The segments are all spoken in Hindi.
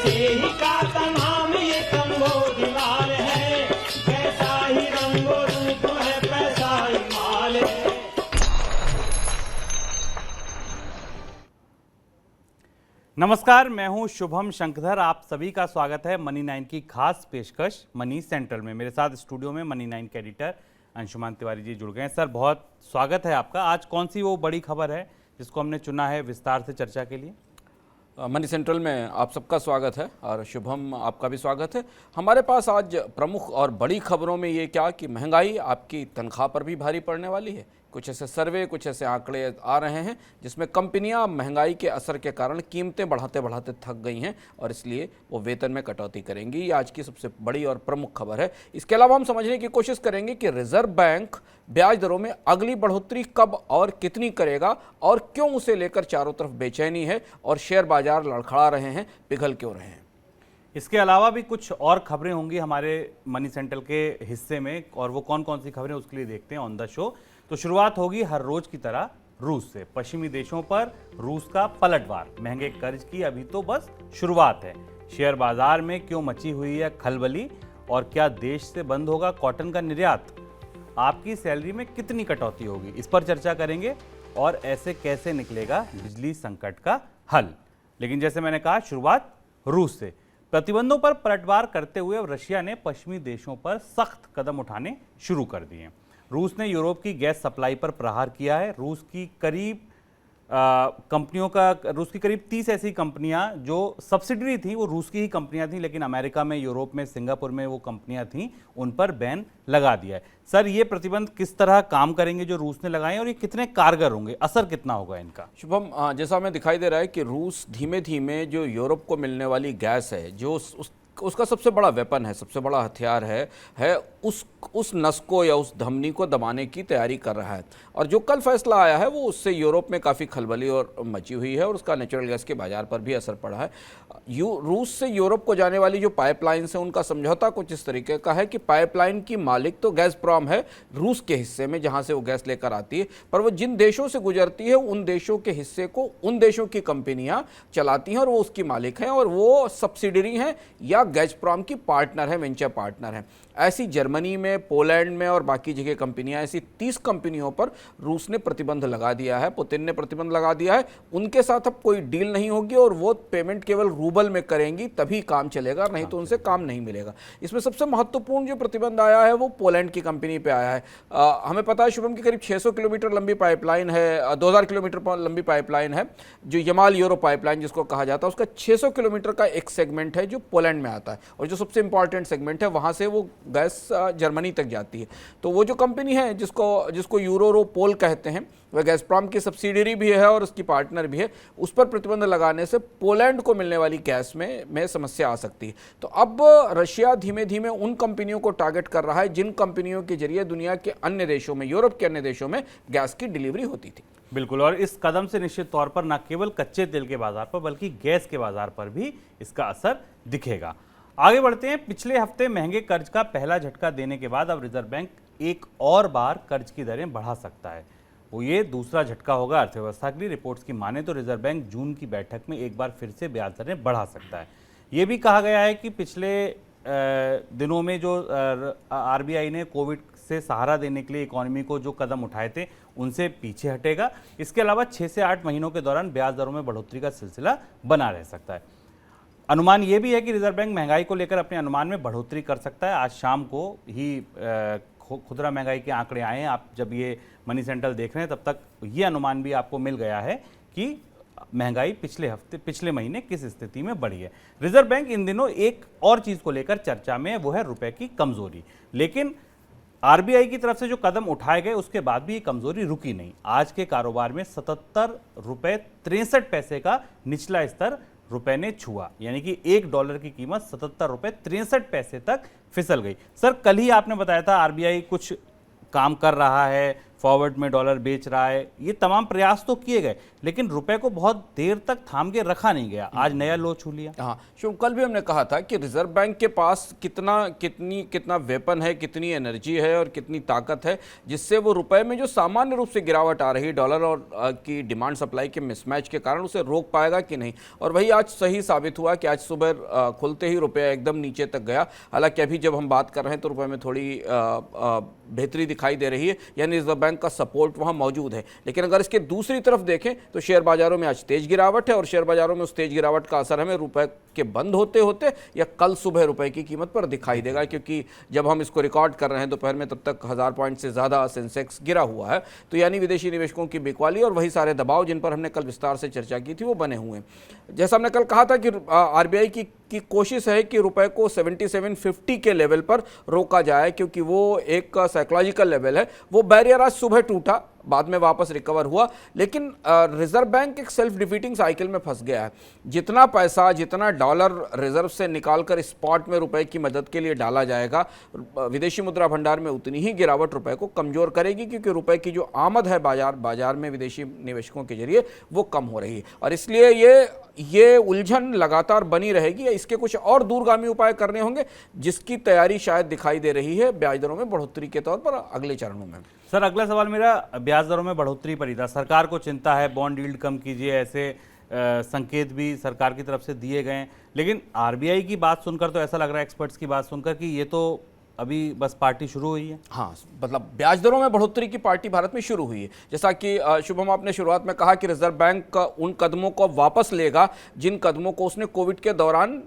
ही का तमाम ये संबोधि माल है, पैसा ही रंगो रूप है, पैसा ही माल है। नमस्कार, मैं हूं शुभम शंकधर। आप सभी का स्वागत है मनी 9 की खास पेशकश मनी सेंट्रल में। मेरे साथ स्टूडियो में मनी 9 के एडिटर अंशुमान तिवारी जी जुड़ गए हैं। सर, बहुत स्वागत है आपका। आज कौन सी वो बड़ी खबर है जिसको हमने चुना है विस्तार से चर्चा के लिए? मनी सेंट्रल में आप सबका स्वागत है और शुभम आपका भी स्वागत है। हमारे पास आज प्रमुख और बड़ी खबरों में ये क्या कि महंगाई आपकी तनख्वाह पर भी भारी पड़ने वाली है। कुछ ऐसे सर्वे, कुछ ऐसे आंकड़े आ रहे हैं जिसमें कंपनियां महंगाई के असर के कारण कीमतें बढ़ाते बढ़ाते थक गई हैं और इसलिए वो वेतन में कटौती करेंगी। ये आज की सबसे बड़ी और प्रमुख खबर है। इसके अलावा हम समझने की कोशिश करेंगे कि रिजर्व बैंक ब्याज दरों में अगली बढ़ोतरी कब और कितनी करेगा और क्यों उसे लेकर चारों तरफ बेचैनी है और शेयर बाजार लड़खड़ा रहे हैं, पिघल क्यों रहे हैं। इसके अलावा भी कुछ और खबरें होंगी हमारे मनी सेंट्रल के हिस्से में, और वो कौन कौन सी खबरें उसके लिए देखते हैं ऑन द शो। तो शुरुआत होगी हर रोज की तरह रूस से। पश्चिमी देशों पर रूस का पलटवार, महंगे कर्ज की अभी तो बस शुरुआत है। शेयर बाजार में क्यों मची हुई है खलबली और क्या देश से बंद होगा कॉटन का निर्यात? आपकी सैलरी में कितनी कटौती होगी, इस पर चर्चा करेंगे। और ऐसे कैसे निकलेगा बिजली संकट का हल। लेकिन जैसे मैंने कहा, शुरुआत रूस से। प्रतिबंधों पर पलटवार करते हुए रशिया ने पश्चिमी देशों पर सख्त कदम उठाने शुरू कर दिए। रूस ने यूरोप की गैस सप्लाई पर प्रहार किया है। रूस की करीब 30 ऐसी कंपनियां जो सब्सिडरी थी वो रूस की ही कंपनियां थी, लेकिन अमेरिका में, यूरोप में, सिंगापुर में वो कंपनियां थीं, उन पर बैन लगा दिया है। सर, ये प्रतिबंध किस तरह काम करेंगे जो रूस ने लगाए और ये कितने कारगर होंगे, असर कितना होगा इनका? शुभम, जैसा हमें दिखाई दे रहा है कि रूस धीमे धीमे जो यूरोप को मिलने वाली गैस है, जो उसका सबसे बड़ा वेपन है, सबसे बड़ा हथियार है उस नस को या उस धमनी को दबाने की तैयारी कर रहा है। और जो कल फैसला आया है वो उससे यूरोप में काफ़ी खलबली और मची हुई है और उसका नेचुरल गैस के बाजार पर भी असर पड़ा है। रूस से यूरोप को जाने वाली जो पाइपलाइन है उनका समझौता कुछ इस तरीके का है कि पाइपलाइन की मालिक तो गैज़प्रॉम है रूस के हिस्से में, जहाँ से वो गैस लेकर आती है, पर वो जिन देशों से गुजरती है उन देशों के हिस्से को उन देशों की कंपनियां चलाती हैं और वो उसकी मालिक हैं और वो सब्सिडरी हैं या गैज़प्रॉम की पार्टनर है, वेंचर पार्टनर है। ऐसी जर्मनी में, पोलैंड में और बाकी जगह कंपनियां, ऐसी 30 कंपनियों पर रूस ने प्रतिबंध लगा दिया है। पुतिन ने प्रतिबंध लगा दिया है। उनके साथ अब कोई डील नहीं होगी और वो पेमेंट केवल रूबल में करेंगी, तभी काम चलेगा, नहीं तो उनसे काम नहीं मिलेगा। इसमें सबसे महत्वपूर्ण जो प्रतिबंध आया है वो पोलैंड की कंपनी पे आया है। हमें पता है शुभम की करीब 600 किलोमीटर लंबी पाइपलाइन है, 2000 किलोमीटर लंबी पाइपलाइन है जो यमाल यूरोप पाइपलाइन जिसको कहा जाता है। उसका 600 किलोमीटर का एक सेगमेंट है जो पोलैंड में आता है और जो सबसे इंपॉर्टेंट सेगमेंट है वहां से वो गैस जर्मनी तक जाती है। तो वो जो कंपनी है जिसको यूरोपोल कहते हैं, वह गैज़प्रॉम की सब्सिडरी भी है और उसकी पार्टनर भी है। उस पर प्रतिबंध लगाने से पोलैंड को मिलने वाली गैस में समस्या आ सकती है। तो अब रशिया धीमे धीमे उन कंपनियों को टारगेट कर रहा है जिन कंपनियों के जरिए दुनिया के अन्य देशों में, यूरोप के अन्य देशों में गैस की डिलीवरी होती थी। बिल्कुल, और इस कदम से निश्चित तौर पर न केवल कच्चे तेल के बाजार पर बल्कि गैस के बाजार पर भी इसका असर दिखेगा। आगे बढ़ते हैं। पिछले हफ्ते महंगे कर्ज का पहला झटका देने के बाद अब रिजर्व बैंक एक और बार कर्ज की दरें बढ़ा सकता है। वो ये दूसरा झटका होगा अर्थव्यवस्था के लिए। रिपोर्ट्स की माने तो रिजर्व बैंक जून की बैठक में एक बार फिर से ब्याज दरें बढ़ा सकता है। ये भी कहा गया है कि पिछले दिनों में जो आरबीआई ने कोविड से सहारा देने के लिए इकोनॉमी को जो कदम उठाए थे उनसे पीछे हटेगा। इसके अलावा 6 से 8 महीनों के दौरान ब्याज दरों में बढ़ोतरी का सिलसिला बना रह सकता है। अनुमान ये भी है कि रिजर्व बैंक महंगाई को लेकर अपने अनुमान में बढ़ोतरी कर सकता है। आज शाम को ही खुदरा महंगाई के आंकड़े आए हैं। आप जब ये मनी सेंट्रल देख रहे हैं तब तक ये अनुमान भी आपको मिल गया है कि महंगाई पिछले महीने किस स्थिति में बढ़ी है। रिजर्व बैंक इन दिनों एक और चीज को लेकर चर्चा में है, वो है रुपए की कमजोरी। लेकिन आरबीआई की तरफ से जो कदम उठाए गए उसके बाद भी ये कमजोरी रुकी नहीं। आज के कारोबार में 77 रुपए 63 पैसे का निचला स्तर रुपए ने छुआ, यानी कि $1 की कीमत 77 रुपए 63 पैसे तक फिसल गई। सर, कल ही आपने बताया था आरबीआई कुछ काम कर रहा है, फॉरवर्ड में डॉलर बेच रहा है, ये तमाम प्रयास तो किए गए, लेकिन रुपए को बहुत देर तक थाम के रखा नहीं गया। आज नया लो छू लिया। हाँ शुभ, कल भी हमने कहा था कि रिजर्व बैंक के पास कितना वेपन है, कितनी एनर्जी है और कितनी ताकत है, जिससे वो रुपए में जो सामान्य रूप से गिरावट आ रही डॉलर और की डिमांड सप्लाई के मिसमैच के कारण उसे रोक पाएगा कि नहीं। और वही आज सही साबित हुआ कि आज सुबह खुलते ही रुपया एकदम नीचे तक गया। हालांकि अभी जब हम बात कर रहे हैं तो रुपए में थोड़ी बेहतरी दिखाई दे रही है, यानी रिजर्व बैंक का सपोर्ट वहां मौजूद है। लेकिन अगर इसके दूसरी तरफ देखें तो शेयर बाजारों में आज तेज गिरावट है, और शेयर बाजारों में उस तेज गिरावट का असर हमें रुपए के बंद होते होते या कल सुबह रुपए की कीमत पर दिखाई देगा, क्योंकि जब हम इसको रिकॉर्ड कर रहे हैं दोपहर में तब तक 1000 पॉइंट से ज़्यादा सेंसेक्स गिरा हुआ है। तो यानी विदेशी निवेशकों की बिकवाली और वही सारे दबाव जिन पर हमने कल विस्तार से चर्चा की थी वो बने हुए हैं। जैसा हमने कल कहा था कि आरबीआई की कोशिश है कि रुपए को 7750 के लेवल पर रोका जाए, क्योंकि वो एक साइकोलॉजिकल लेवल है। वो बैरियर आज सुबह टूटा, बाद में वापस रिकवर हुआ, लेकिन रिजर्व बैंक एक सेल्फ डिफीटिंग साइकिल में फंस गया है। जितना पैसा, जितना डॉलर रिजर्व से निकालकर स्पॉट में रुपए की मदद के लिए डाला जाएगा, विदेशी मुद्रा भंडार में उतनी ही गिरावट रुपए को कमजोर करेगी, क्योंकि रुपए की जो आमद है बाजार में विदेशी निवेशकों के जरिए वो कम हो रही है। और इसलिए ये उलझन लगातार बनी रहेगी। इसके कुछ और दूरगामी उपाय करने होंगे, जिसकी तैयारी शायद दिखाई दे रही है ब्याज दरों में बढ़ोतरी के तौर पर अगले चरणों में। सर, अगला सवाल मेरा ब्याज दरों में बढ़ोतरी पर ही था। सरकार को चिंता है, बॉन्ड यील्ड कम कीजिए, ऐसे संकेत भी सरकार की तरफ से दिए गए हैं। लेकिन आरबीआई की बात सुनकर तो ऐसा लग रहा है, एक्सपर्ट्स की बात सुनकर, कि ये तो अभी बस पार्टी शुरू हुई है। हाँ, मतलब ब्याज दरों में बढ़ोतरी की पार्टी भारत में शुरू हुई है। जैसा कि शुभम आपने शुरुआत में कहा कि रिजर्व बैंक उन कदमों को वापस लेगा जिन कदमों को उसने कोविड के दौरान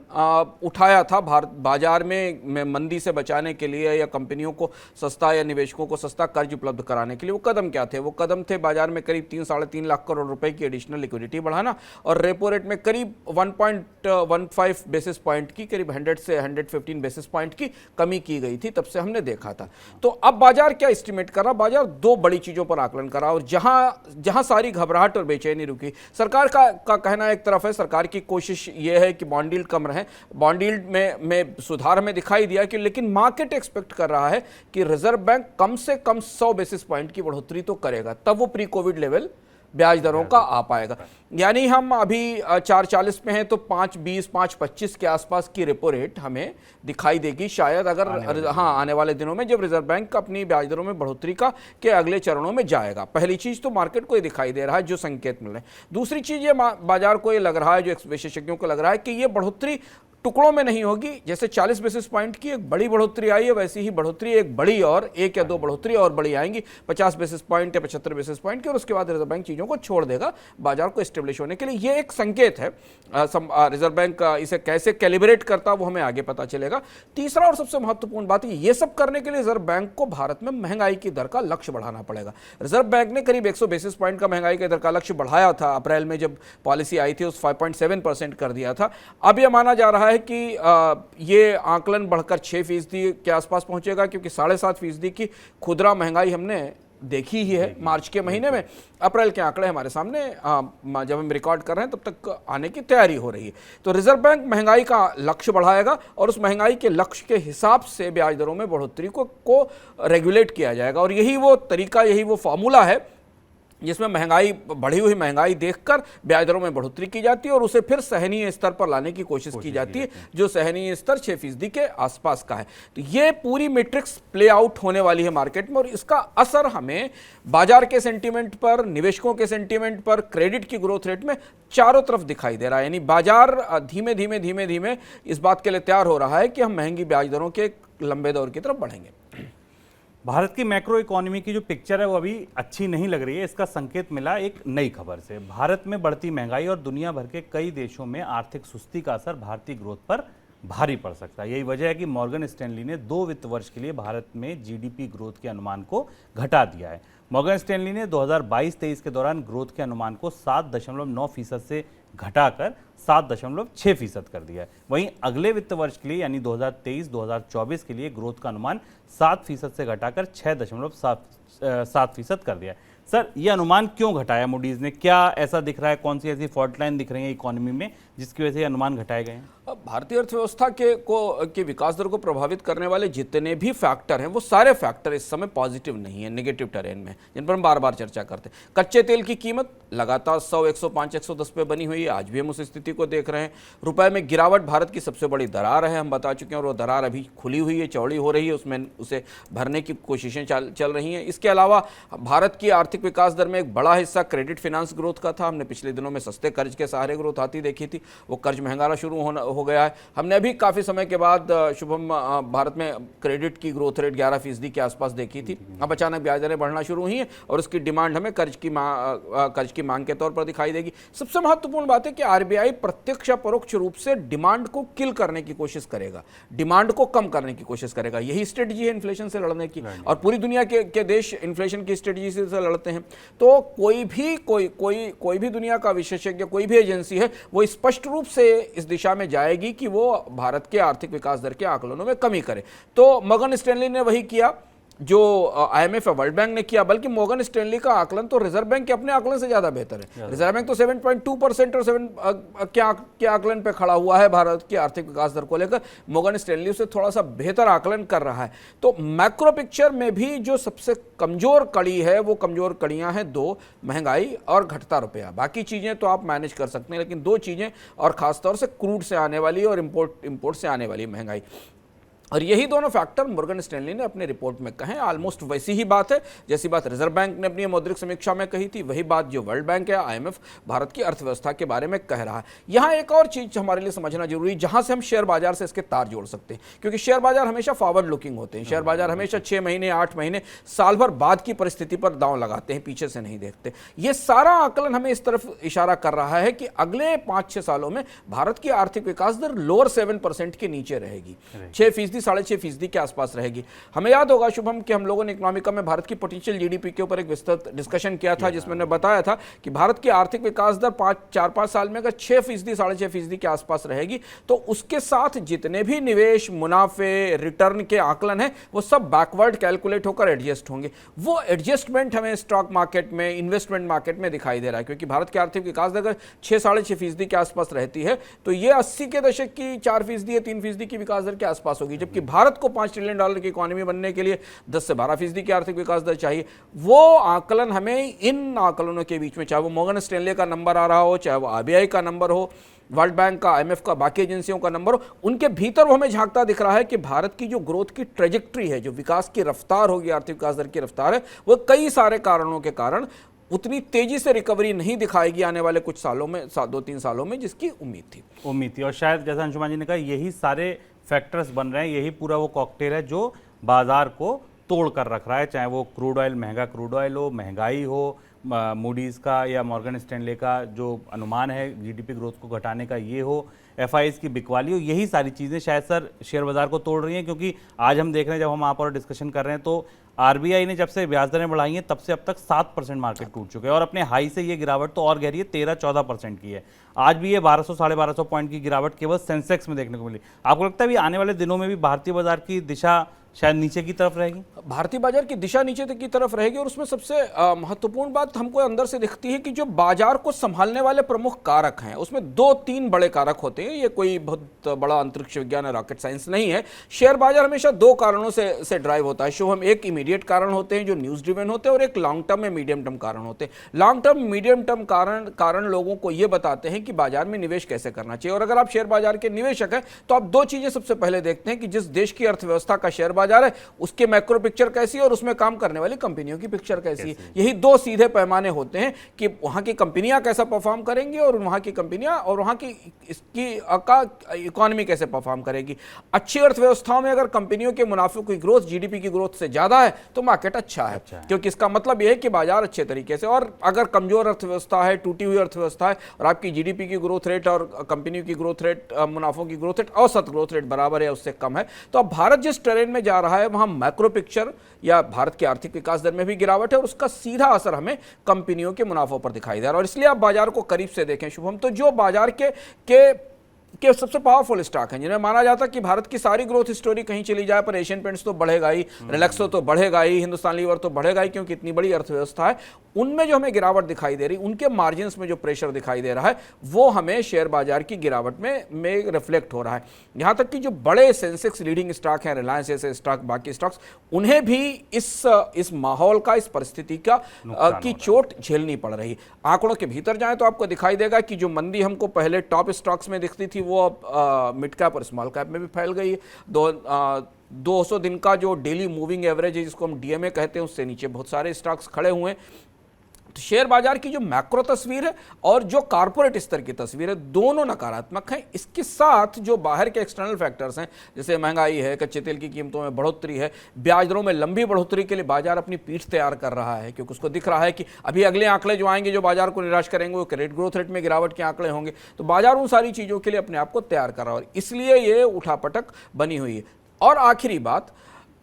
उठाया था बाजार में मंदी से बचाने के लिए, या कंपनियों को सस्ता या निवेशकों को सस्ता कर्ज उपलब्ध कराने के लिए। वो कदम क्या थे? वो कदम थे बाजार में करीब 3-3.5 लाख करोड़ रुपए की एडिशनल लिक्विडिटी बढ़ाना, और रेपो रेट में करीब 1.15 बेसिस पॉइंट की, करीब 100 से 115 बेसिस पॉइंट की कमी की गई थी। तब से हमने देखा था। तो अब बाजार क्या एस्टिमेट कर रहा? बाजार दो बड़ी चीजों पर आकलन कर रहा, और जहां सारी घबराहट और बेचैनी रुकी, सरकार का कहना एक तरफ है, सरकार की कोशिश यह है कि बॉन्ड यील्ड कम रहे, बॉन्ड यील्ड में सुधार हमें दिखाई दिया कि, लेकिन मार्केट एक्सपेक्ट कर रहा है कि रिजर्व बैंक कम से कम 100 बेसिस पॉइंट की बढ़ोतरी तो करेगा, तब वो प्री कोविड लेवल ब्याज दरों का आ पाएगा। यानी हम अभी 4.40 पे हैं, तो 5.20, 5.25 के आसपास की रेपो रेट हमें दिखाई देगी शायद, अगर आने वाले दिनों में जब रिजर्व बैंक अपनी ब्याज दरों में बढ़ोतरी के अगले चरणों में जाएगा। पहली चीज तो मार्केट को ये दिखाई दे रहा है, जो संकेत मिल रहे हैं। दूसरी चीज ये बाजार को ये लग रहा है, जो विशेषज्ञों को लग रहा है, कि ये बढ़ोतरी टुकड़ों में नहीं होगी। जैसे 40 बेसिस पॉइंट की एक बड़ी बढ़ोतरी आई है, वैसी ही बढ़ोतरी एक बड़ी और एक या दो बढ़ोतरी और बड़ी आएंगी, 50 बेसिस पॉइंट या 75 बेसिस पॉइंट की, और उसके बाद रिजर्व बैंक चीजों को छोड़ देगा बाजार को स्टेब्लिश होने के लिए। ये एक संकेत है। रिजर्व बैंक इसे कैसे कैलिब्रेट करता वो हमें आगे पता चलेगा। तीसरा और सबसे महत्वपूर्ण बात, ये सब करने के लिए रिजर्व बैंक को भारत में महंगाई की दर का लक्ष्य बढ़ाना पड़ेगा। रिजर्व बैंक ने करीब 100 बेसिस पॉइंट का महंगाई की दर का लक्ष्य बढ़ाया था अप्रैल में, जब पॉलिसी आई थी, उस 5.7% कर दिया था। अब यह माना जा रहा है कि ये आंकलन बढ़कर 6% के आसपास पहुंचेगा, क्योंकि 7.5% की खुदरा महंगाई हमने देखी ही है मार्च के महीने में। अप्रैल के आंकड़े हमारे सामने जब हम रिकॉर्ड कर रहे हैं तब तक आने की तैयारी हो रही है। तो रिजर्व बैंक महंगाई का लक्ष्य बढ़ाएगा, और उस महंगाई के लक्ष्य के हिसाब से ब्याज दरों में बढ़ोतरी को रेगुलेट किया जाएगा। और यही वो तरीका, यही वो फॉर्मूला है जिसमें महंगाई, बढ़ी हुई महंगाई देखकर ब्याज दरों में बढ़ोतरी की जाती है, और उसे फिर सहनीय स्तर पर लाने की कोशिश की जाती है, जो सहनीय स्तर 6% के आसपास का है। तो ये पूरी मैट्रिक्स प्ले आउट होने वाली है मार्केट में, और इसका असर हमें बाजार के सेंटीमेंट पर, निवेशकों के सेंटीमेंट पर, क्रेडिट की ग्रोथ रेट में चारों तरफ दिखाई दे रहा है। यानी बाजार धीमे धीमे इस बात के लिए तैयार हो रहा है कि हम महंगी ब्याज दरों के लंबे दौर की तरफ बढ़ेंगे। भारत की मैक्रो इकोनॉमी की जो पिक्चर है वो अभी अच्छी नहीं लग रही है। इसका संकेत मिला एक नई खबर से। भारत में बढ़ती महंगाई और दुनिया भर के कई देशों में आर्थिक सुस्ती का असर भारतीय ग्रोथ पर भारी पड़ सकता है। यही वजह है कि मॉर्गन स्टैनली ने 2 वित्त वर्ष के लिए भारत में जीडीपी ग्रोथ के अनुमान को घटा दिया है। मॉर्गन स्टैनली ने 2022-23 के दौरान ग्रोथ के अनुमान को 7.9% से घटाकर 7.6% कर दिया है। वहीं अगले वित्त वर्ष के लिए यानी 2023-2024 के लिए ग्रोथ का अनुमान 7% से घटाकर 6.7% कर दिया है। सर, ये अनुमान क्यों घटाया मूडीज ने? क्या ऐसा दिख रहा है, कौन सी ऐसी फॉल्ट लाइन दिख रही है इकोनॉमी में जिसकी वजह से अनुमान घटाए गए हैं? भारतीय अर्थव्यवस्था के विकास दर को प्रभावित करने वाले जितने भी फैक्टर हैं वो सारे फैक्टर इस समय पॉजिटिव नहीं है, नेगेटिव टेरेन में, जिन पर हम बार बार चर्चा करते हैं। कच्चे तेल की कीमत लगातार 100, 105, 110 पे बनी हुई है, आज भी हम उस स्थिति को देख रहे हैं। रुपए में गिरावट भारत की सबसे बड़ी दरार है, हम बता चुके हैं, और वो दरार अभी खुली हुई है, चौड़ी हो रही है, उसमें उसे भरने की कोशिशें चल रही हैं। इसके अलावा भारत की आर्थिक विकास दर में एक बड़ा हिस्सा क्रेडिट फिनांस ग्रोथ का था। हमने पिछले दिनों में सस्ते कर्ज के सहारे ग्रोथ आती देखी थी, वो कर्ज महंगाना शुरू हो गया है। हमने अभी काफ़ी समय के बाद शुभम भारत में क्रेडिट की ग्रोथ रेट 11% के आसपास देखी थी। अब अचानक ब्याज दरें बढ़ना शुरू हुई हैं और उसकी डिमांड हमें कर्ज की मांग के तौर पर दिखाई देगी। सबसे महत्वपूर्ण बात है कि आरबीआई प्रत्यक्ष या परोक्ष रूप से डिमांड को किल करने की कोशिश करेगा, डिमांड को कम करने की कोशिश करेगा। यही स्ट्रेटजी है इन्फ्लेशन से लड़ने की, और पूरी दुनिया के देश इन्फ्लेशन की स्ट्रेटजी से लड़ते हैं। तो कोई भी दुनिया का विशेषज्ञ, कोई भी एजेंसी है, वो स्पष्ट रूप से इस दिशा में जाएगी कि वो भारत के आर्थिक विकास दर के आकलनों में कमी करे। तो मॉर्गन स्टैनली ने वही किया जो आईएमएफ या वर्ल्ड बैंक ने किया, बल्कि मॉर्गन स्टैनली का आकलन तो रिजर्व बैंक के अपने आकलन से ज्यादा बेहतर है। रिजर्व बैंक तो 7.2% और 7 के आकलन पे खड़ा हुआ है भारत की आर्थिक विकास दर को लेकर। मॉर्गन स्टैनली उससे थोड़ा सा बेहतर आकलन कर रहा है। तो मैक्रो पिक्चर में भी जो सबसे कमजोर कड़ी है, वो कमजोर कड़ियां हैं दो, महंगाई और घटता रुपया। बाकी चीजें तो आप मैनेज कर सकते हैं, लेकिन दो चीजें, और खासतौर से क्रूड से आने वाली और इंपोर्ट से आने वाली महंगाई, और यही दोनों फैक्टर मॉर्गन स्टैनली ने अपने रिपोर्ट में कहे। ऑलमोस्ट वैसी ही बात है जैसी बात रिजर्व बैंक ने अपनी मौद्रिक समीक्षा में कही थी, वही बात जो वर्ल्ड बैंक या आईएमएफ भारत की अर्थव्यवस्था के बारे में कह रहा है। यहाँ एक और चीज हमारे लिए समझना जरूरी, जहां से हम शेयर बाजार से इसके तार जोड़ सकते हैं, क्योंकि शेयर बाजार हमेशा फॉरवर्ड लुकिंग होते हैं। शेयर बाजार हमेशा 6 महीने, 8 महीने, साल भर बाद की परिस्थिति पर दांव लगाते हैं, पीछे से नहीं देखते। ये सारा आकलन हमें इस तरफ इशारा कर रहा है कि अगले 5-6 सालों में भारत की आर्थिक विकास दर लोअर 7% के नीचे रहेगी, 6%, 6.5% के आसपास रहेगी। हमें याद होगा शुभम कि हम लोगों ने इकोनॉमिका में भारत की पोटेंशियल जीडीपी के ऊपर एक विस्तृत डिस्कशन किया था, जिसमें मैंने बताया था कि भारत की आर्थिक विकास दर 4-5 साल में अगर 6%, 6.5% के आसपास रहेगी, तो उसके साथ जितने भी निवेश, मुनाफे, रिटर्न के आकलन है, वो सब बैकवर्ड कैलकुलेट होकर एडजस्ट होंगे। वो एडजस्टमेंट हमें स्टॉक मार्केट में, इन्वेस्टमेंट मार्केट में दिखाई दे रहा है, क्योंकि भारत की आर्थिक विकास दर अगर 6-6.5% के आसपास रहती है, तो ये 80 के दशक की 4% या 3% की विकास दर के आसपास होगी। जबकि भारत को $5 ट्रिलियन की इकोनॉमी बनने के लिए 10 से 12% की आर्थिक विकास दर चाहिए। वो आकलन हमें इन आकलनों के बीच में, चाहे वो मॉर्गन स्टैनली का नंबर आ रहा हो, चाहे वो आरबीआई का नंबर हो, वर्ल्ड बैंक का, आईएमएफ का, बाकी एजेंसियों का नंबर हो, उनके भीतर वो हमें झांकता दिख रहा है कि भारत की जो ग्रोथ की ट्रेजेक्ट्री है, जो विकास की रफ्तार होगी, आर्थिक विकास दर की रफ्तार है, वो कई सारे कारणों के कारण उतनी तेजी से रिकवरी नहीं दिखाएगी आने वाले कुछ सालों में, 2-3 सालों में, जिसकी उम्मीद थी। और शायद जैसा अंशुमान जी ने कहा, यही सारे फैक्टर्स बन रहे हैं, यही पूरा वो कॉकटेल है जो बाजार को तोड़ कर रख रहा है, चाहे वो क्रूड ऑयल, महंगा क्रूड ऑयल हो, महंगाई हो, मूडीज़ का या मॉर्गन स्टैनली का जो अनुमान है जीडीपी ग्रोथ को घटाने का ये हो, एफआईज की बिकवाली हो, यही सारी चीज़ें शायद सर शेयर बाजार को तोड़ रही हैं। क्योंकि आज हम देख रहे हैं, जब हम आप और डिस्कशन कर रहे हैं, तो आरबीआई ने जब से ब्याज दरें बढ़ाई हैं तब से अब तक 7% मार्केट टूट चुके हैं, और अपने हाई से ये गिरावट तो और गहरी है, 13-14% की है। आज भी ये 1200, 1250 पॉइंट की गिरावट केवल सेंसेक्स में देखने को मिली। आपको लगता है भी आने वाले दिनों में भी भारतीय बाजार की दिशा शायद नीचे की तरफ रहेगी? भारतीय बाजार की दिशा नीचे की तरफ रहेगी, और उसमें सबसे महत्वपूर्ण बात हमको अंदर से दिखती है कि जो बाजार को संभालने वाले प्रमुख कारक हैं, उसमें 2-3 बड़े कारक होते हैं। ये कोई बहुत बड़ा अंतरिक्ष विज्ञान है, रॉकेट साइंस नहीं है। शेयर बाजार हमेशा 2 कारणों से ड्राइव होता है शुभम। एक इमीडिएट कारण होते हैं जो न्यूज ड्रिवन होते हैं, और एक लॉन्ग टर्म में मीडियम टर्म कारण होते हैं। लॉन्ग टर्म, मीडियम टर्म कारण लोगों को ये बताते हैं कि बाजार में निवेश कैसे करना चाहिए। और अगर आप शेयर बाजार के निवेशक हैं, तो आप 2 चीजें सबसे पहले देखते हैं कि जिस देश की अर्थव्यवस्था का शेयर बाजार है, उसके मैक्रो पिक्चर कैसी है और उसमें काम करने वाली कंपनियों की पिक्चर कैसी है। यही 2 सीधे पैमाने होते हैं कि वहां की कंपनियां कैसा परफॉर्म करेंगी, और वहां की कंपनियां और वहां की इकोनॉमी कैसे परफॉर्म करेगी। अच्छी अर्थव्यवस्थाओं में अगर कंपनियों के मुनाफे की ग्रोथ जीडीपी की ग्रोथ से ज्यादा है, तो मार्केट अच्छा है, क्योंकि इसका मतलब यह है कि बाजार अच्छे तरीके से। और अगर कमजोर अर्थव्यवस्था है, टूटी हुई अर्थव्यवस्था है, और आपकी जीडीपी की ग्रोथ रेट और कंपनियों की ग्रोथ रेट, मुनाफों की ग्रोथ रेट, औसत ग्रोथ रेट बराबर है, उससे कम है, तो अब भारत जिस टेरेन में जा रहा है, वहां मैक्रो पिक्चर या भारत की आर्थिक विकास दर में भी गिरावट है, और उसका सीधा असर हमें कंपनियों के मुनाफों पर दिखाई दे रहा है। और इसलिए आप बाजार को करीब से देखें शुभम, तो जो बाजार के के सबसे पावरफुल स्टॉक हैं, जिन्हें माना जाता कि भारत की सारी ग्रोथ स्टोरी कहीं चली जाए पर एशियन पेंट्स तो बढ़ेगा ही, रिलैक्सो तो बढ़ेगा ही, हिंदुस्तान लीवर तो बढ़ेगा ही, क्योंकि इतनी बड़ी अर्थव्यवस्था है। उनमें जो हमें गिरावट दिखाई दे रही, उनके मार्जिन में जो प्रेशर दिखाई दे रहा है, वो हमें शेयर बाजार की गिरावट में रिफ्लेक्ट हो रहा है। यहां तक कि जो बड़े सेंसेक्स लीडिंग स्टॉक हैं, रिलायंस जैसे स्टॉक, बाकी स्टॉक्स, उन्हें भी इस माहौल का, इस परिस्थिति का की चोट झेलनी पड़ रही। आंकड़ों के भीतर जाएं तो आपको दिखाई देगा कि जो मंदी हमको पहले टॉप स्टॉक्स में दिखती थी, वो अब मिड कैप और स्मॉल कैप में भी फैल गई है। 200 दिन का जो डेली मूविंग एवरेज है, जिसको हम डीएमए कहते हैं, उससे नीचे बहुत सारे स्टॉक्स खड़े हुए हैं। तो शेयर बाजार की जो मैक्रो तस्वीर है और जो कॉर्पोरेट स्तर की तस्वीर है, दोनों नकारात्मक हैं। इसके साथ जो बाहर के एक्सटर्नल फैक्टर्स हैं, जैसे महंगाई है, कच्चे तेल की कीमतों में बढ़ोतरी है, ब्याज दरों में लंबी बढ़ोतरी के लिए बाजार अपनी पीठ तैयार कर रहा है, क्योंकि उसको दिख रहा है कि अभी अगले आंकड़े जो आएंगे जो बाजार को निराश करेंगे, वो क्रेडिट ग्रोथ रेट में गिरावट के आंकड़े होंगे। तो बाजार उन सारी चीज़ों के लिए अपने आप को तैयार कर रहा है, इसलिए ये उठापटक बनी हुई है। और आखिरी बात,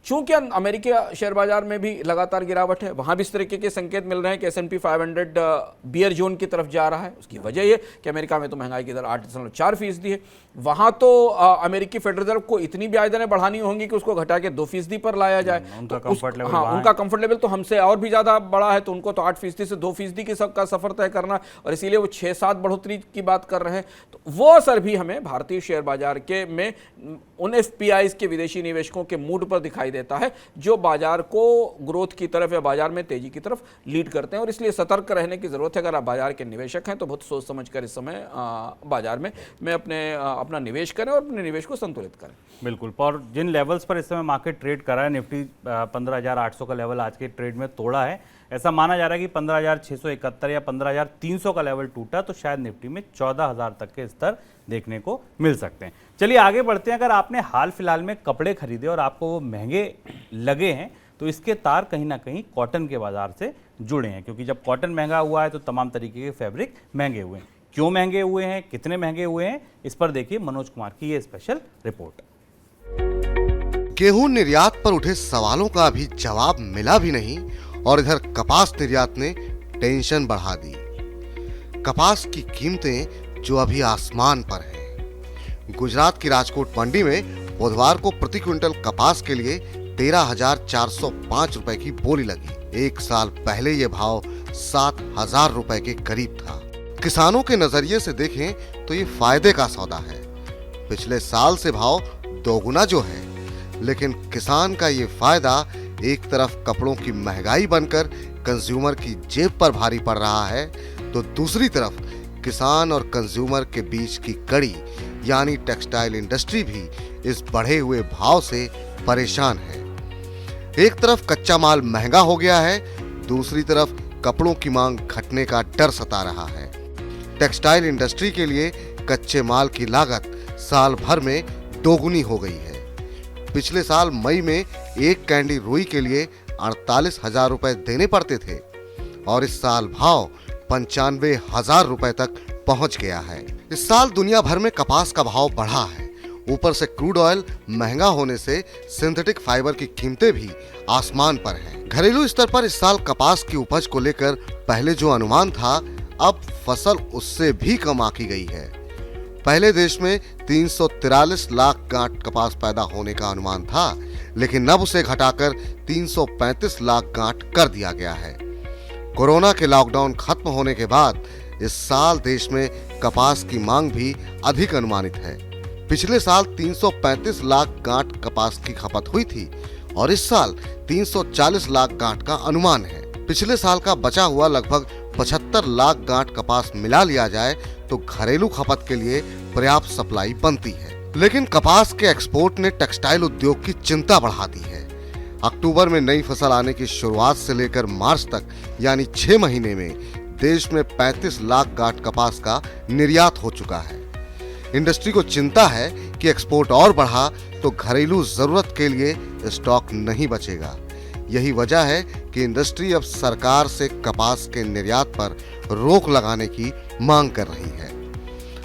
चूंकि अमेरिकी शेयर बाजार में भी लगातार गिरावट है, वहां भी इस तरीके के संकेत मिल रहे हैं कि S&P 500 बियर जोन की तरफ जा रहा है। उसकी वजह ये कि अमेरिका में तो महंगाई की दर 8.4% है। वहां तो अमेरिकी फेडरल रिजर्व को इतनी ब्याज दरें बढ़ानी होंगी कि उसको घटा के 2% पर लाया जाए। उनका कंफर्ट लेवल, उनका कंफर्ट लेवल तो हमसे और भी ज्यादा बड़ा है, तो उनको तो 8% से 2% की सबका सफर तय करना, और इसीलिए वो 6-7 बढ़ोतरी की बात कर रहे हैं। तो वो असर भी हमें भारतीय शेयर बाजार के में उन FPIs के विदेशी निवेशकों के मूड पर दिखाई देता है, जो बाजार को ग्रोथ की तरफ या बाजार में तेजी की तरफ लीड करते हैं। और इसलिए सतर्क रहने की जरूरत है। अगर आप बाजार के निवेशक हैं तो बहुत सोच समझ कर इस समय बाजार में अपना निवेश करें और अपने निवेश को संतुलित करें। बिल्कुल। और जिन लेवल्स पर इस समय मार्केट ट्रेड कर रहा है, निफ्टी 15,800 का लेवल आज के ट्रेड में तोड़ा है। ऐसा माना जा रहा है कि 15,671 या 15,300 का लेवल टूटा तो शायद निफ्टी में 14,000 तक के स्तर देखने को मिल सकते हैं। चलिए आगे बढ़ते हैं। अगर आपने हाल फिलहाल में कपड़े खरीदे और आपको वो महंगे लगे हैं, तो इसके तार कहीं ना कहीं कॉटन के बाजार से जुड़े हैं, क्योंकि जब कॉटन महंगा हुआ है तो तमाम तरीके के फैब्रिक महंगे हुए हैं। क्यों महंगे हुए हैं, कितने महंगे हुए हैं, इस पर देखिए मनोज कुमार की ये स्पेशल रिपोर्ट। गेहूं निर्यात पर उठे सवालों का अभी जवाब मिला भी नहीं और इधर कपास निर्यात ने टेंशन बढ़ा दी। कपास की कीमतें जो अभी आसमान पर हैं। गुजरात की राजकोट मंडी में बुधवार को प्रति क्विंटल कपास के लिए 13,405 रुपए की बोली लगी। एक साल पहले ये भाव 7,000 रुपए के करीब था। किसानों के नजरिए से देखें तो ये फायदे का सौदा है। पिछले साल से भाव दोगुना जो है, लेकिन किसान का ये फायदा एक तरफ कपड़ों की महंगाई बनकर कंज्यूमर की जेब पर भारी पड़ रहा है, तो दूसरी तरफ किसान और कंज्यूमर के बीच की कड़ी यानी टेक्सटाइल इंडस्ट्री भी इस बढ़े हुए भाव से परेशान है। एक तरफ कच्चा माल महंगा हो गया है, दूसरी तरफ कपड़ों की मांग घटने का डर सता रहा है। टेक्सटाइल इंडस्ट्री के लिए कच्चे माल की लागत साल भर में दोगुनी हो गई है। पिछले साल मई में एक कैंडी रुई के लिए 48,000 रुपए देने पड़ते थे और इस साल भाव 95,000 रुपए तक पहुंच गया है। इस साल दुनिया भर में कपास का भाव बढ़ा है। ऊपर से क्रूड ऑयल महंगा होने से सिंथेटिक फाइबर की कीमतें भी आसमान पर हैं। घरेलू स्तर पर इस साल कपास की उपज को लेकर पहले जो अनुमान था, अब फसल उससे भी कम आंकी गई है। पहले देश में 343 लाख गांठ कपास पैदा होने का अनुमान था, लेकिन अब उसे घटाकर 335 लाख गांठ कर दिया गया है। कोरोना के लॉकडाउन खत्म होने के बाद इस साल देश में कपास की मांग भी अधिक अनुमानित है। पिछले साल 335 लाख गांठ कपास की खपत हुई थी और इस साल 340 लाख गांठ का अनुमान है। पिछले साल का बचा हुआ लगभग 75 लाख गांठ कपास मिला लिया जाए तो घरेलू खपत के लिए पर्याप्त सप्लाई बनती है। लेकिन कपास के एक्सपोर्ट ने टेक्सटाइल उद्योग की चिंता बढ़ा दी है। अक्टूबर में नई फसल आने की शुरुआत से लेकर मार्च तक यानी 6 महीने में देश में 35 लाख गांठ कपास का निर्यात हो चुका है। इंडस्ट्री को चिंता है कि एक्सपोर्ट और बढ़ा तो घरेलू जरूरत के लिए स्टॉक नहीं बचेगा। यही वजह है कि इंडस्ट्री अब सरकार से कपास के निर्यात पर रोक लगाने की मांग कर रही है।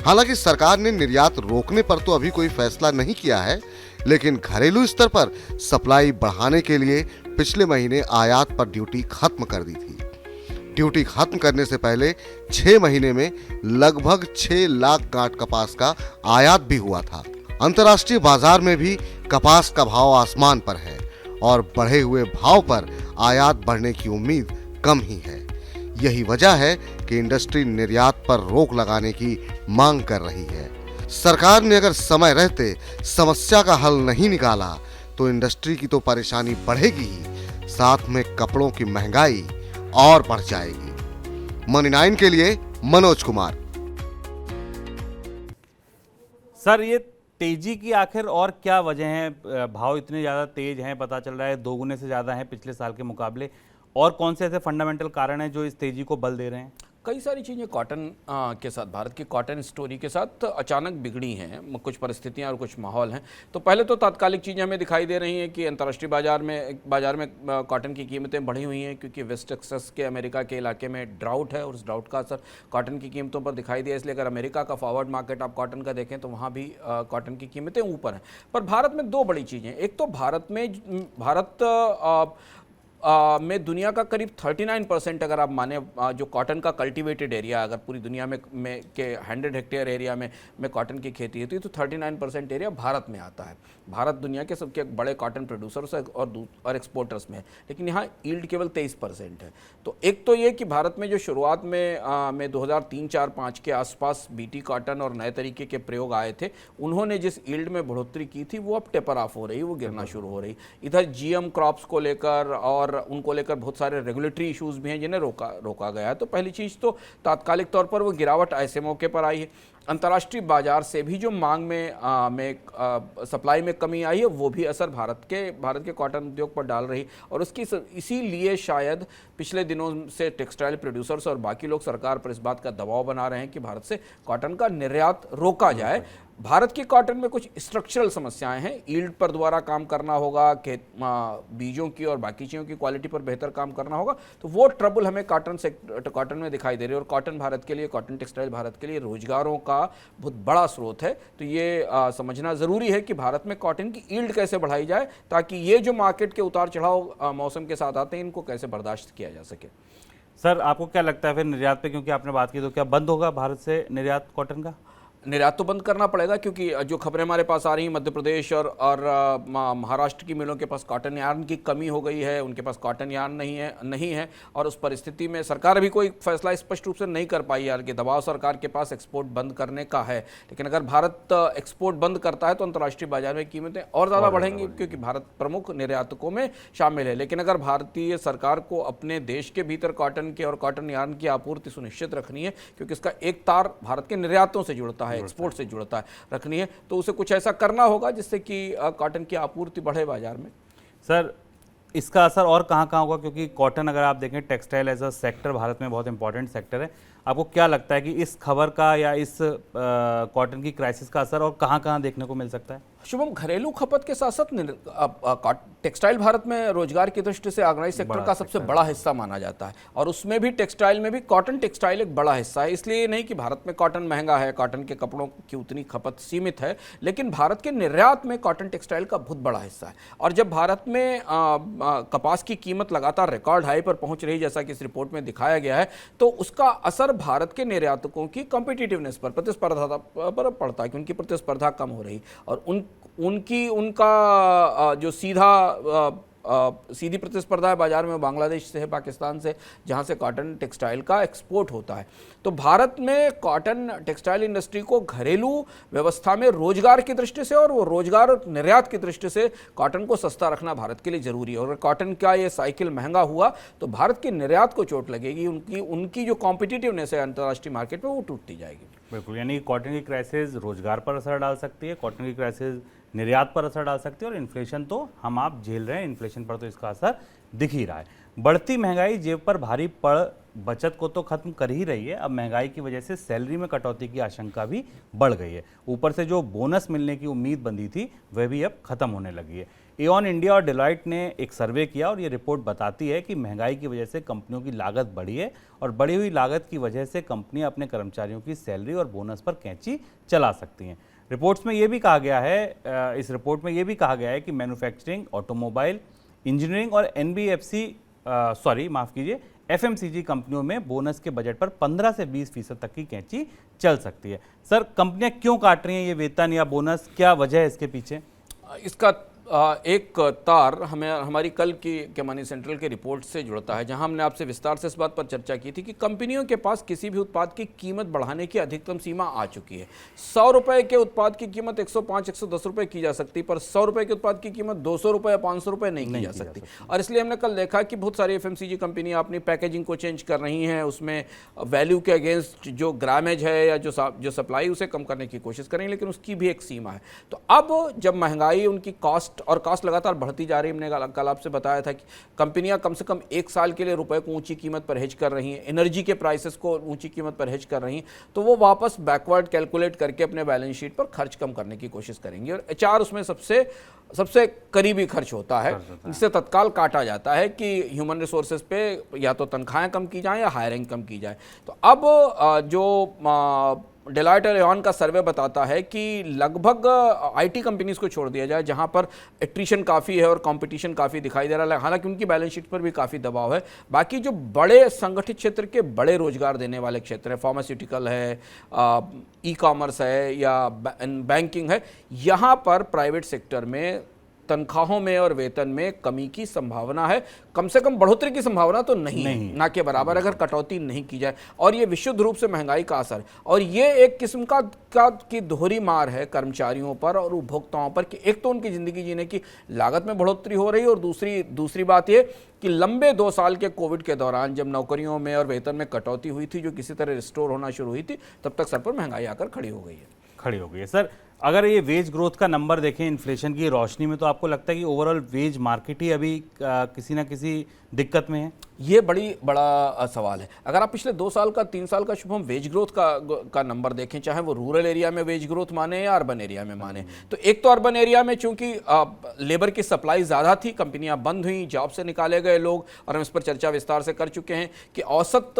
हालांकि सरकार ने निर्यात रोकने पर तो अभी कोई फैसला नहीं किया है, लेकिन घरेलू स्तर पर सप्लाई बढ़ाने के लिए पिछले महीने आयात पर ड्यूटी खत्म कर दी थी। ड्यूटी खत्म करने से पहले 6 महीने में लगभग 6 लाख गांठ कपास का आयात भी हुआ था। अंतर्राष्ट्रीय बाजार में भी कपास का भाव आसमान पर है और बढ़े हुए भाव पर आयात बढ़ने की उम्मीद कम ही है। यही वजह है कि इंडस्ट्री निर्यात पर रोक लगाने की मांग कर रही है। सरकार ने अगर समय रहते समस्या का हल नहीं निकाला तो इंडस्ट्री की तो परेशानी बढ़ेगी ही, साथ में कपड़ों की महंगाई और बढ़ जाएगी। मनी 9 के लिए मनोज कुमार। सर, ये तेजी की आखिर और क्या वजह है? भाव इतने ज़्यादा तेज हैं, पता चल रहा है 2 गुने से ज़्यादा हैं पिछले साल के मुकाबले। और कौन से ऐसे फंडामेंटल कारण हैं जो इस तेजी को बल दे रहे हैं? कई सारी चीज़ें कॉटन के साथ, भारत की कॉटन स्टोरी के साथ अचानक बिगड़ी हैं। कुछ परिस्थितियां और कुछ माहौल हैं। तो पहले तो तात्कालिक चीज़ें हमें दिखाई दे रही हैं कि अंतर्राष्ट्रीय बाजार में कॉटन की कीमतें बढ़ी हुई हैं, क्योंकि वेस्ट टेक्सास के अमेरिका के इलाके में ड्राउट है और उस ड्राउट का असर कॉटन की कीमतों पर दिखाई दिया। इसलिए अगर अमेरिका का फॉरवर्ड मार्केट आप कॉटन का देखें तो वहाँ भी कॉटन की कीमतें ऊपर हैं। पर भारत में 2 बड़ी चीज़ें। एक तो भारत में दुनिया का करीब 39% अगर आप माने जो कॉटन का कल्टीवेटेड एरिया, अगर पूरी दुनिया में के 100 हेक्टेयर एरिया में कॉटन की खेती होती है तो 39% एरिया भारत में आता है। भारत दुनिया के सबके बड़े कॉटन प्रोड्यूसर्स और एक्सपोर्टर्स में है, लेकिन यहाँ यील्ड केवल 23% है। तो एक तो ये कि भारत में जो शुरुआत में 2003-4-5 के आसपास बीटी कॉटन और नए तरीके के प्रयोग आए थे, उन्होंने जिस यील्ड में बढ़ोतरी की थी वो अब टेपर ऑफ हो रही, वो गिरना शुरू हो रही। इधर जीएम क्रॉप्स को लेकर और उनको लेकर बहुत सारे रेगुलेटरी इश्यूज भी हैं जिन्हें रोका गया है। तो पहली चीज़ तो तात्कालिक तौर पर वो गिरावट ऐसे मौके पर आई है। अंतर्राष्ट्रीय बाजार से भी जो मांग में सप्लाई में कमी आई है, वो भी असर भारत के कॉटन उद्योग पर डाल रही। और उसकी इसीलिए शायद पिछले दिनों से टेक्सटाइल प्रोड्यूसर्स और बाकी लोग सरकार पर इस बात का दबाव बना रहे हैं कि भारत से कॉटन का निर्यात रोका जाए। भारत की कॉटन में कुछ स्ट्रक्चरल समस्याएं हैं। यील्ड पर दोबारा काम करना होगा, बीजों की और बाकी चीज़ों की क्वालिटी पर बेहतर काम करना होगा। तो वो ट्रबल हमें कॉटन में दिखाई दे रही है। और कॉटन भारत के लिए, कॉटन टेक्सटाइल भारत के लिए रोजगारों का बहुत बड़ा स्रोत है। तो ये समझना ज़रूरी है कि भारत में कॉटन की यील्ड कैसे बढ़ाई जाए, ताकि ये जो मार्केट के उतार चढ़ाव मौसम के साथ आते हैं, इनको कैसे बर्दाश्त किया जा सके। सर, आपको क्या लगता है फिर निर्यात पे, क्योंकि आपने बात की, तो क्या बंद होगा भारत से निर्यात कॉटन का? निर्यात तो बंद करना पड़ेगा, क्योंकि जो खबरें हमारे पास आ रही हैं, मध्य प्रदेश और महाराष्ट्र की मिलों के पास कॉटन यार्न की कमी हो गई है, उनके पास कॉटन यार्न नहीं है। और उस परिस्थिति में सरकार अभी कोई फैसला स्पष्ट रूप से नहीं कर पाई है कि दबाव सरकार के पास एक्सपोर्ट बंद करने का है। लेकिन अगर भारत एक्सपोर्ट बंद करता है तो अंतर्राष्ट्रीय बाजार में कीमतें और ज़्यादा बढ़ेंगी, क्योंकि भारत प्रमुख निर्यातकों में शामिल है। लेकिन अगर भारतीय सरकार को अपने देश के भीतर कॉटन के और कॉटन यार्न की आपूर्ति सुनिश्चित रखनी है, क्योंकि इसका एक तार भारत के निर्यातों से जुड़ता है, एक्सपोर्ट से जुड़ता है, रखनी है, तो उसे कुछ ऐसा करना होगा जिससे कि कॉटन की आपूर्ति बढ़े बाजार में। सर, इसका असर और कहाँ होगा? क्योंकि कॉटन, अगर आप देखें, textile as a sector Bharat में बहुत इंपॉर्टेंट सेक्टर है। आपको क्या लगता है कि इस खबर का या इस कॉटन की क्राइसिस का असर और कहाँ देखने को मिल सकता है? शुभम, घरेलू खपत के साथ साथ टेक्सटाइल भारत में रोजगार की दृष्टि से ऑर्गेनाइज सेक्टर का सबसे बड़ा हिस्सा माना जाता है। और उसमें भी टेक्सटाइल में भी कॉटन टेक्सटाइल एक बड़ा हिस्सा है। इसलिए नहीं कि भारत में कॉटन महंगा है, कॉटन के कपड़ों की उतनी खपत सीमित है, लेकिन भारत के निर्यात में कॉटन टेक्सटाइल का बहुत बड़ा हिस्सा है। और जब भारत में कपास की कीमत लगातार रिकॉर्ड हाई पर पहुंच रही, जैसा कि इस रिपोर्ट में दिखाया गया है, तो उसका असर भारत के निर्यातकों की कॉम्पिटिटिवनेस पर, प्रतिस्पर्धा पर पड़ता है, कि उनकी प्रतिस्पर्धा कम हो रही। और उनका जो सीधी प्रतिस्पर्धा है बाजार में, बांग्लादेश से है, पाकिस्तान से, जहां से कॉटन टेक्सटाइल का एक्सपोर्ट होता है। तो भारत में कॉटन टेक्सटाइल इंडस्ट्री को घरेलू व्यवस्था में रोजगार की दृष्टि से और वो रोजगार और निर्यात की दृष्टि से कॉटन को सस्ता रखना भारत के लिए जरूरी है। और अगर कॉटन का ये साइकिल महंगा हुआ तो भारत के निर्यात को चोट लगेगी, उनकी जो कॉम्पिटिटिवनेस है अंतर्राष्ट्रीय मार्केट में, वो टूटती जाएगी। बिल्कुल, यानी कॉटन की क्राइसिस रोजगार पर असर डाल सकती है, कॉटन की क्राइसिस निर्यात पर असर डाल सकती है, और इन्फ्लेशन तो हम आप झेल रहे हैं, इन्फ्लेशन पर तो इसका असर दिख ही रहा है। बढ़ती महंगाई जेब पर भारी पड़ बचत को तो खत्म कर ही रही है, अब महंगाई की वजह से सैलरी में कटौती की आशंका भी बढ़ गई है। ऊपर से जो बोनस मिलने की उम्मीद बंधी थी वह भी अब खत्म होने लगी है। एऑन इंडिया और डेलॉयट ने एक सर्वे किया और ये रिपोर्ट बताती है कि महंगाई की वजह से कंपनियों की लागत बढ़ी है, और बढ़ी हुई लागत की वजह से कंपनियां अपने कर्मचारियों की सैलरी और बोनस पर कैंची चला सकती हैं। रिपोर्ट्स में ये भी कहा गया है, इस रिपोर्ट में ये भी कहा गया है कि मैन्युफैक्चरिंग, ऑटोमोबाइल, इंजीनियरिंग और एफएमसीजी कंपनियों में बोनस के बजट पर 15 से 20% तक की कैंची चल सकती है। सर, कंपनियां क्यों काट रही हैं ये वेतन या बोनस, क्या वजह है इसके पीछे? इसका एक तार हमें हमारी कल की मनी सेंट्रल के रिपोर्ट से जुड़ता है, जहां हमने आपसे विस्तार से इस बात पर चर्चा की थी कि कंपनियों के पास किसी भी उत्पाद की कीमत बढ़ाने की अधिकतम सीमा आ चुकी है। 100 रुपए के उत्पाद की कीमत 105-110 रुपए की जा सकती, पर 100 रुपए के उत्पाद की कीमत 200 रुपए या 500 रुपए नहीं की जा सकती। और इसलिए हमने कल देखा कि बहुत सारी एफएमसीजी कंपनियां अपनी पैकेजिंग को चेंज कर रही हैं, उसमें वैल्यू के अगेंस्ट जो ग्रामेज है या जो सप्लाई उसे कम करने की कोशिश करेंगे, लेकिन उसकी भी एक सीमा है। तो अब जब महंगाई, उनकी कॉस्ट लगातार बढ़ती जा रही है, हमने कल आपसे बताया था कि कंपनियां कम से कम 1 साल के लिए रुपए को ऊंची कीमत पर हेज कर रही हैं, एनर्जी के प्राइसेस को ऊंची कीमत पर हेज कर रही हैं, तो वो वापस बैकवर्ड कैलकुलेट करके अपने बैलेंस शीट पर खर्च कम करने की कोशिश करेंगी। और एचआर उसमें सबसे करीबी खर्च होता है, जिससे तत्काल काटा जाता है कि ह्यूमन रिसोर्सेज पे या तो तनख्वाहें कम की जाएं या हायरिंग कम की जाए। तो अब जो डेलॉयट और एऑन का सर्वे बताता है कि लगभग आईटी कंपनीज को छोड़ दिया जाए, जहां पर एट्रिशन काफ़ी है और कंपटीशन काफ़ी दिखाई दे रहा है, हालांकि उनकी बैलेंस शीट पर भी काफ़ी दबाव है। बाकी जो बड़े संगठित क्षेत्र के बड़े रोजगार देने वाले क्षेत्र है, फार्मास्यूटिकल है, ई कॉमर्स है या बैंकिंग है, यहाँ पर प्राइवेट सेक्टर में तनख्वाहों में और वेतन में कमी की संभावना है। कम से कम बढ़ोतरी की संभावना तो नहीं है, ना के बराबर, अगर कटौती नहीं की जाए। और ये विशुद्ध रूप से महंगाई का असर, और ये एक किस्म की दोहरी मार है कर्मचारियों पर और उपभोक्ताओं पर, कि एक तो उनकी जिंदगी जीने की लागत में बढ़ोतरी हो रही है, और दूसरी बात ये कि लंबे 2 साल के कोविड के दौरान जब नौकरियों में और वेतन में कटौती हुई थी, जो किसी तरह रिस्टोर होना शुरू हुई थी, तब तक सर पर महंगाई आकर खड़ी हो गई है। सर, अगर ये वेज ग्रोथ का नंबर देखें इन्फ्लेशन की रोशनी में, तो आपको लगता है कि ओवरऑल वेज मार्केट ही अभी किसी ना किसी दिक्कत में है? ये बड़ा सवाल है। अगर आप पिछले 2 साल का 3 साल का शुभम वेज ग्रोथ का नंबर देखें, चाहे वो रूरल एरिया में वेज ग्रोथ माने या अर्बन एरिया में माने, तो एक तो अर्बन एरिया में चूंकि लेबर की सप्लाई ज़्यादा थी, कंपनियां बंद हुई, जॉब से निकाले गए लोग, और हम इस पर चर्चा विस्तार से कर चुके हैं कि औसत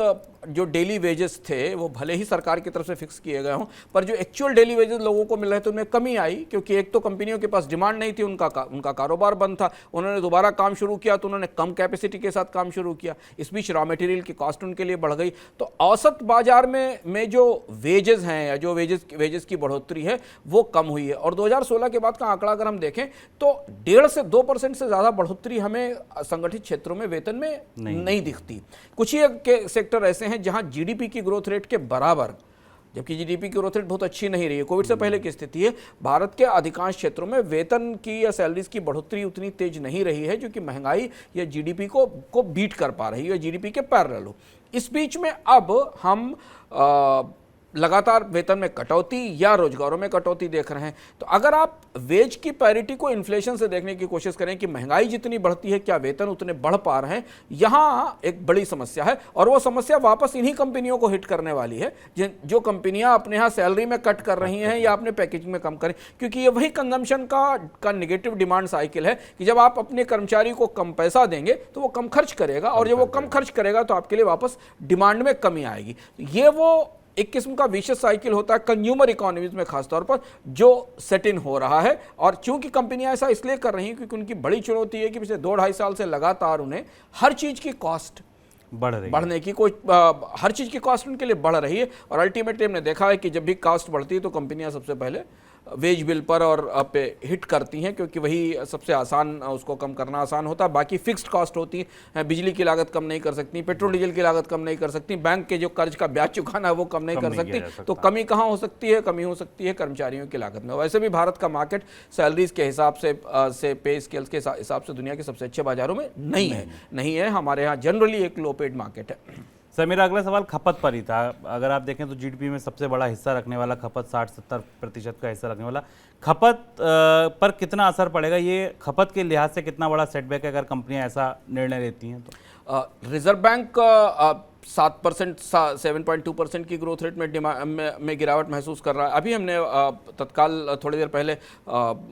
जो डेली वेजेस थे वो भले ही सरकार की तरफ से फिक्स किए गए हों, पर जो एक्चुअल डेली वेजेस लोगों को मिल रहे थे उनमें कमी आई, क्योंकि एक तो कंपनियों के पास डिमांड नहीं थी, उनका कारोबार बंद था, उन्होंने दोबारा काम शुरू किया तो उन्होंने कम कैपेसिटी के साथ काम शुरू किया, इस बीच रॉ मटेरियल की कॉस्ट उनके लिए बढ़ गई। तो औसत बाजार में जो वेजेस हैं या जो वेजेस की बढ़ोतरी है वो कम हुई है। और 2016 के बाद का आंकड़ा अगर हम देखें तो 1.5 से 2% से ज़्यादा बढ़ोतरी हमें संगठित क्षेत्रों में वेतन में नहीं दिखती। कुछ ही सेक्टर ऐसे हैं जहां जीडीपी की ग्रोथ रेट के बराबर, जबकि जीडीपी की ग्रोथ रेट बहुत अच्छी नहीं रही है, कोविड से पहले की स्थिति है, भारत के अधिकांश क्षेत्रों में वेतन की या सैलरीज की बढ़ोतरी उतनी तेज नहीं रही है जो कि महंगाई या जीडीपी को बीट कर पा रही है, जीडीपी के पैरेलल हो। इस बीच में अब हम लगातार वेतन में कटौती या रोजगारों में कटौती देख रहे हैं। तो अगर आप वेज की पैरिटी को इन्फ्लेशन से देखने की कोशिश करें कि महंगाई जितनी बढ़ती है क्या वेतन उतने बढ़ पा रहे हैं, यहाँ एक बड़ी समस्या है। और वो समस्या वापस इन्हीं कंपनियों को हिट करने वाली है जो कंपनियां अपने यहाँ सैलरी में कट कर रही हैं या अपने पैकेजिंग में कम करें, क्योंकि ये वही कंजम्पशन का नेगेटिव डिमांड साइकिल है कि जब आप अपने कर्मचारी को कम पैसा देंगे तो वो कम खर्च करेगा, और जब वो कम खर्च करेगा तो आपके लिए वापस डिमांड में कमी आएगी। ये वो एक किस्म का विशेष साइकिल होता है कंज्यूमर इकोनॉमीज में खासतौर पर जो सेट इन हो रहा है। और चूंकि कंपनियां ऐसा इसलिए कर रही हैं क्योंकि उनकी बड़ी चुनौती है कि पिछले 2-2.5 साल से लगातार उन्हें हर चीज की कॉस्ट बढ़ने की हर चीज की कॉस्ट उनके लिए बढ़ रही है। और अल्टीमेटली हमने देखा है कि जब भी कॉस्ट बढ़ती है तो कंपनियां सबसे पहले वेज बिल पर और पे हिट करती हैं, क्योंकि वही सबसे आसान, उसको कम करना आसान होता है। बाकी फिक्स्ड कॉस्ट होती है, बिजली की लागत कम नहीं कर सकती, पेट्रोल डीजल की लागत कम नहीं कर सकती, बैंक के जो कर्ज का ब्याज चुकाना है वो कम नहीं कर सकती। तो कमी कहाँ हो सकती है? कमी हो सकती है कर्मचारियों की लागत में। वैसे भी भारत का मार्केट सैलरीज के हिसाब से पे स्केल्स के हिसाब से दुनिया के सबसे अच्छे बाजारों में नहीं है। हमारे यहाँ जनरली एक लो पेड मार्केट है। सर, मेरा अगला सवाल खपत पर ही था। अगर आप देखें तो जीडीपी में सबसे बड़ा हिस्सा रखने वाला खपत, 60-70% का हिस्सा रखने वाला खपत पर कितना असर पड़ेगा? ये खपत के लिहाज से कितना बड़ा सेटबैक है अगर कंपनियां ऐसा निर्णय लेती हैं तो? रिजर्व बैंक 7.2% की ग्रोथ रेट में गिरावट महसूस कर रहा है। अभी हमने तत्काल थोड़ी देर पहले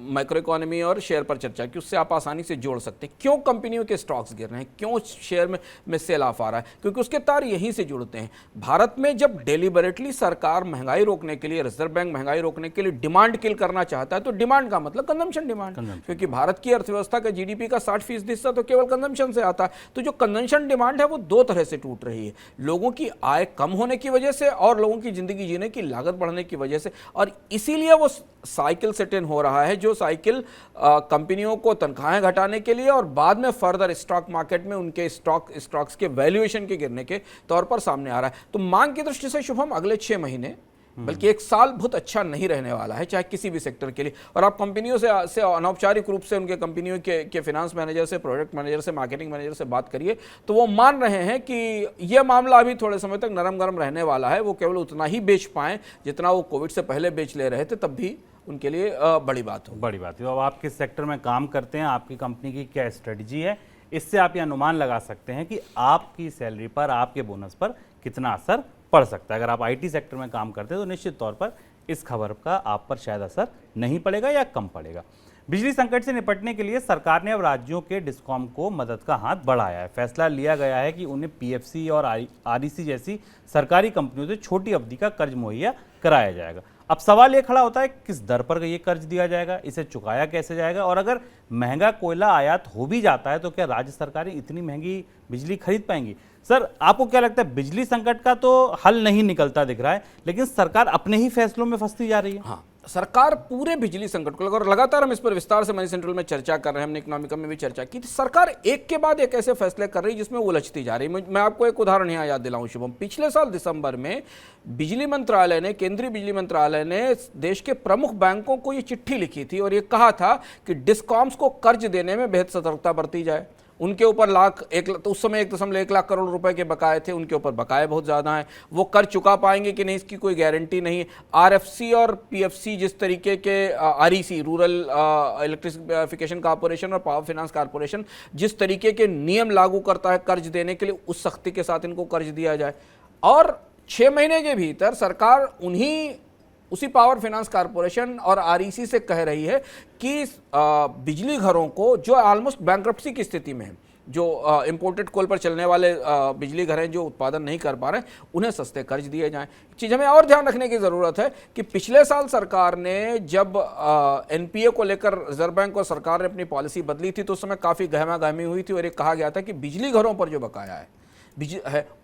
माइक्रो इकोनॉमी और शेयर पर चर्चा की, उससे आप आसानी से जोड़ सकते हैं क्यों कंपनियों के स्टॉक्स गिर रहे हैं, क्यों शेयर में सेल ऑफ आ रहा है, क्योंकि उसके तार यहीं से जुड़ते हैं। भारत में जब डेलिबरेटली सरकार महंगाई रोकने के लिए, रिजर्व बैंक महंगाई रोकने के लिए डिमांड किल करना चाहता है, तो डिमांड का मतलब कंजम्पशन डिमांड, क्योंकि भारत की अर्थव्यवस्था का जीडीपी का 60% हिस्सा तो केवल कंजम्पशन से आता है। तो जो कंजम्पशन कंजम्पशन डिमांड है वो दो तरह से टूट रही है, लोगों की आय कम होने की वजह से और लोगों की जिंदगी जीने की लागत बढ़ने की वजह से। और इसीलिए वो साइकिल सेट इन हो रहा है, जो साइकिल कंपनियों को तनख्वाहें घटाने के लिए और बाद में फर्दर स्टॉक मार्केट में उनके स्टॉक्स के वैल्यूएशन के गिरने के तौर पर सामने आ रहा है। तो मांग की दृष्टि से शुभम अगले 6 महीने बल्कि 1 साल बहुत अच्छा नहीं रहने वाला है, चाहे किसी भी सेक्टर के लिए। और आप कंपनियों से अनौपचारिक रूप से उनके कंपनियों के फाइनेंस मैनेजर से, प्रोडक्ट मैनेजर से, मार्केटिंग मैनेजर से बात करिए तो वो मान रहे हैं कि यह मामला अभी थोड़े समय तक नरम गरम रहने वाला है। वो केवल उतना ही बेच पाएं जितना वो कोविड से पहले बेच ले रहे थे, तब भी उनके लिए बड़ी बात हो। बड़ी बात है। अब आप किस सेक्टर में काम करते हैं, आपकी कंपनी की क्या स्ट्रेटजी है, इससे आप ये अनुमान लगा सकते हैं कि आपकी सैलरी पर, आपके बोनस पर कितना असर पड़ सकता है। अगर आप आईटी सेक्टर में काम करते हैं तो निश्चित तौर पर इस खबर का आप पर शायद असर नहीं पड़ेगा या कम पड़ेगा। बिजली संकट से निपटने के लिए सरकार ने अब राज्यों के डिस्कॉम को मदद का हाथ बढ़ाया है। फैसला लिया गया है कि उन्हें पीएफसी और आरईसी जैसी सरकारी कंपनियों से छोटी अवधि का कर्ज मुहैया कराया जाएगा। अब सवाल ये खड़ा होता है किस दर पर ये कर्ज दिया जाएगा, इसे चुकाया कैसे जाएगा, और अगर महंगा कोयला आयात हो भी जाता है तो क्या राज्य सरकारें इतनी महंगी बिजली खरीद पाएंगी? सर, आपको क्या लगता है, बिजली संकट का तो हल नहीं निकलता दिख रहा है, लेकिन सरकार अपने ही फैसलों में फंसती जा रही है। हाँ, सरकार पूरे बिजली संकट को लेकर लगातार हम इस पर विस्तार से मनी सेंट्रल में चर्चा कर रहे हैं, हमने इकोनॉमिका में भी चर्चा की। सरकार एक के बाद एक ऐसे फैसले कर रही है जिसमें उलझती जा रही है। मैं आपको एक उदाहरण यहाँ याद दिलाऊं शुभम, पिछले साल दिसंबर में बिजली मंत्रालय ने, केंद्रीय बिजली मंत्रालय ने देश के प्रमुख बैंकों को ये चिट्ठी लिखी थी और ये कहा था कि डिस्कॉम्स को कर्ज देने में बेहद सतर्कता बरती जाए। उनके ऊपर तो उस समय 1.1 लाख करोड़ रुपए के बकाये थे, उनके ऊपर बकाये बहुत ज़्यादा हैं। वो कर्ज चुका पाएंगे कि नहीं, इसकी कोई गारंटी नहीं है। आरएफसी और पीएफसी जिस तरीके के, आरईसी रूरल इलेक्ट्रिफिकेशन कॉर्पोरेशन और पावर फाइनेंस कॉर्पोरेशन जिस तरीके के नियम लागू करता है कर्ज देने के लिए, उस सख्ती के साथ इनको कर्ज दिया जाए। और 6 महीने के भीतर सरकार उसी पावर फाइनेंस कॉर्पोरेशन और आरईसी से कह रही है कि बिजली घरों को जो ऑलमोस्ट बैंक्रप्सी की स्थिति में है, जो इंपोर्टेड कोल पर चलने वाले बिजली घर हैं जो उत्पादन नहीं कर पा रहे हैं, उन्हें सस्ते कर्ज दिए जाएं। चीज़ हमें और ध्यान रखने की ज़रूरत है कि पिछले साल सरकार ने जब एनपीए को लेकर रिजर्व बैंक और सरकार ने अपनी पॉलिसी बदली थी तो उस समय काफ़ी गहमा-गहमी हुई थी और ये कहा गया था कि बिजली घरों पर जो बकाया है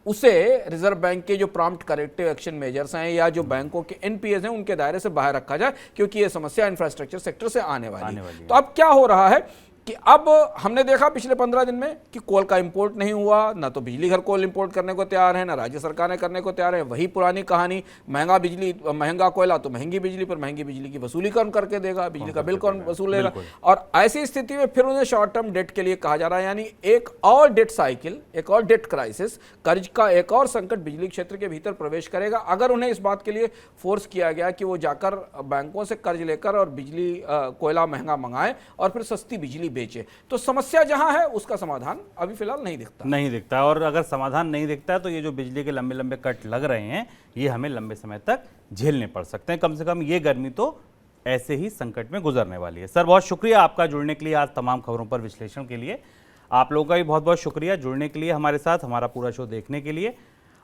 उसे रिजर्व बैंक के जो प्रॉम्प्ट करेक्टिव एक्शन मेजर्स हैं या जो बैंकों के एनपीएस हैं उनके दायरे से बाहर रखा जाए, क्योंकि ये समस्या इंफ्रास्ट्रक्चर सेक्टर से आने वाली है। तो अब क्या हो रहा है कि अब हमने देखा पिछले 15 दिन में कि कोल का इंपोर्ट नहीं हुआ, ना तो बिजली घर कोल इंपोर्ट करने को तैयार है, ना राज्य सरकारें करने को तैयार है। वही पुरानी कहानी, महंगा कोयला तो महंगी बिजली पर, महंगी बिजली की वसूली कौन करके देगा, बिजली का बिल कौन वसूलेगा। और ऐसी स्थिति में फिर उन्हें शॉर्ट टर्म डेट के लिए कहा जा रहा है, यानी एक और डेट साइकिल, एक और डेट क्राइसिस, कर्ज का एक और संकट बिजली क्षेत्र के भीतर प्रवेश करेगा अगर उन्हें इस बात के लिए फोर्स किया गया कि वो जाकर बैंकों से कर्ज लेकर और बिजली कोयला महंगा मंगाए और फिर सस्ती बिजली बेचे। तो समस्या जहां है उसका समाधान अभी फिलहाल नहीं दिखता। और अगर समाधान नहीं दिखता है तो ये जो बिजली के लंबे लंबे कट लग रहे हैं ये हमें लंबे समय तक झेलने पड़ सकते हैं। कम से कम ये गर्मी तो ऐसे ही संकट में गुजरने वाली है। सर, बहुत शुक्रिया आपका जुड़ने के लिए, आज तमाम खबरों पर विश्लेषण के लिए। आप लोगों का भी बहुत बहुत शुक्रिया जुड़ने के लिए हमारे साथ, हमारा पूरा शो देखने के लिए।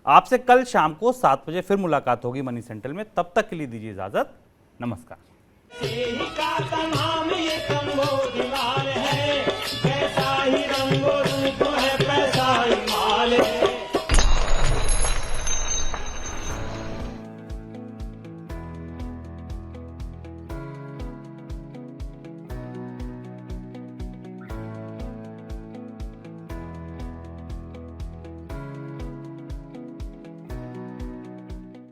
आपसे कल शाम को 7 बजे फिर मुलाकात होगी मनी सेंट्रल में। तब तक के लिए दीजिए इजाजत। नमस्कार।